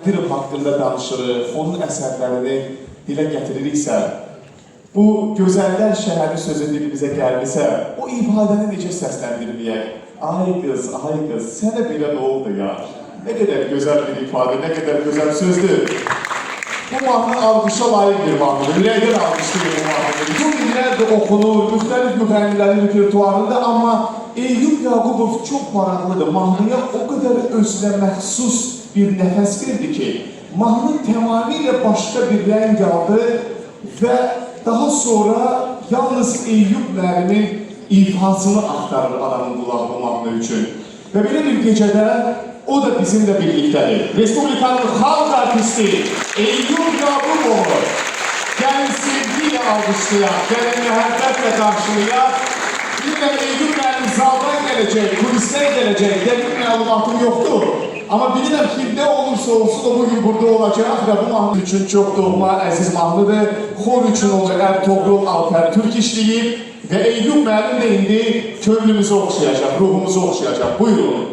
Dırım haqqında danışırıq, onun əsərlərini dilə gətiririksə, bu gözəllər şəhəri sözü dilimizə gəldisə, o ifadəni necə səsləndirməyək? Ay qız, sənə belə nə oldu ya? Nə qədər gözəl bir ifadə, nə qədər gözəl sözdür. Bu mahnı alqışa layiq bir mahnıdır, ürəkdən alqışlayır bu mahnıdır. Bütün illərdir oxunur, müxtəlif müğənnilərin repertuarında, amma Eyyub Yaqubov çox maraqlıdır. Mahnıya o qədər özünə məxsus bir nəfəs verdi ki, mahnı tamamilə başqa bir rəng aldı və daha sonra yalnız Eyyub müəllimin ifasını axtarır adamın qulağı bu mahnı üçün. Və belə bir gecədə o da bizimlə birlikdədir. Respublikanın xalq artisti Eyyub Yaqubovu gəlin sevgiyle alqışlayaq, gəlin məhəbbətlə qarşılayaq. Bir də Eyyub müəllim zaldan gələcək, kulisdən gələcək, dəqiq məlumatım yoxdur. Amma bilirəm ki, nə olursa olsun o bugün burada olacaq və bu mahnı üçün çox doğma, əziz mahnıdır. Xor üçün olacaq Ertuğrul Alper Türk işləyib və Eyyub müəllim də indi könlümüzü oxşayacaq, ruhumuzu oxşayacaq. Buyurun.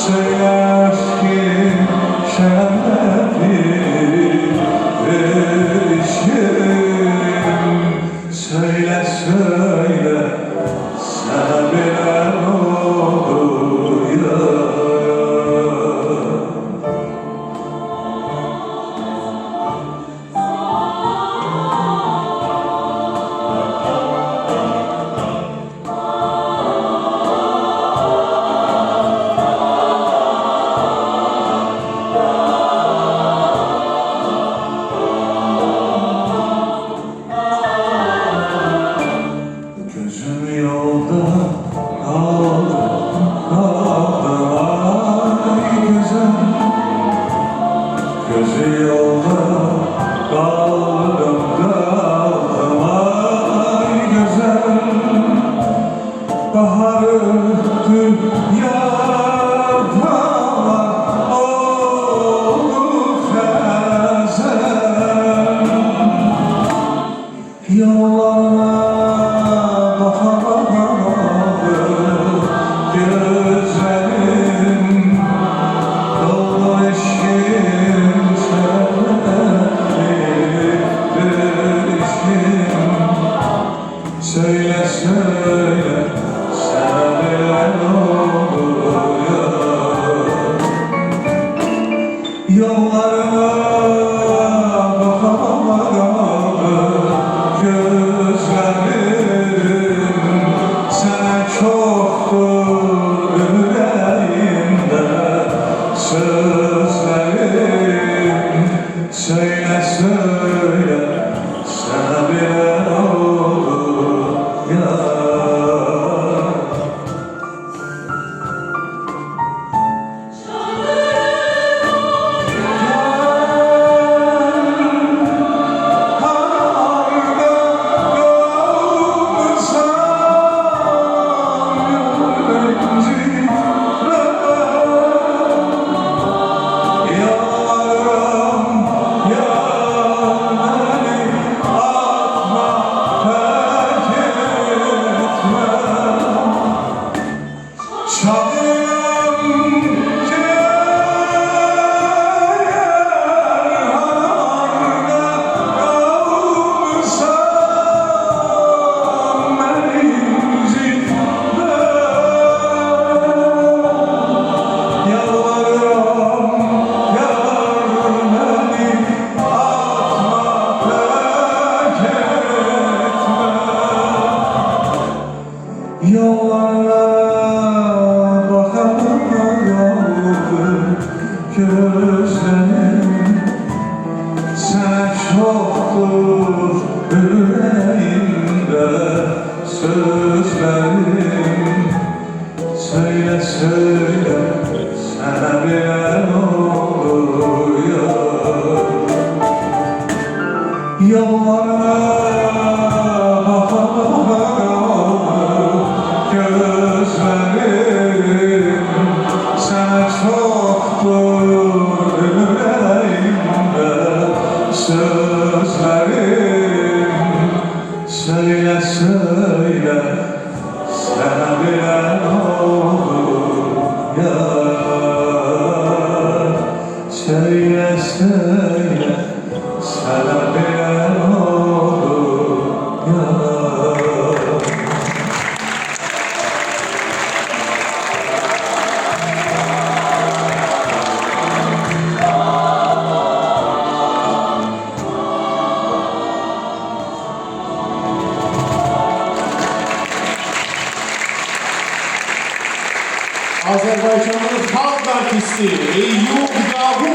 Söyle aşkım, şahane Yollara bakamıyorum gözlerim. Sen çoktur yüreğimde sözlerim. Söyle söyle sana bilen oluyor. Yollara bakamıyorum gözlerim. Sana çoktur yüreğimde sözlerim. Söyle söyle sana bilen olur ya. Söyle söyle sana bilen olur ya. Azərbaycanın xalq artisti Eyyub Yağub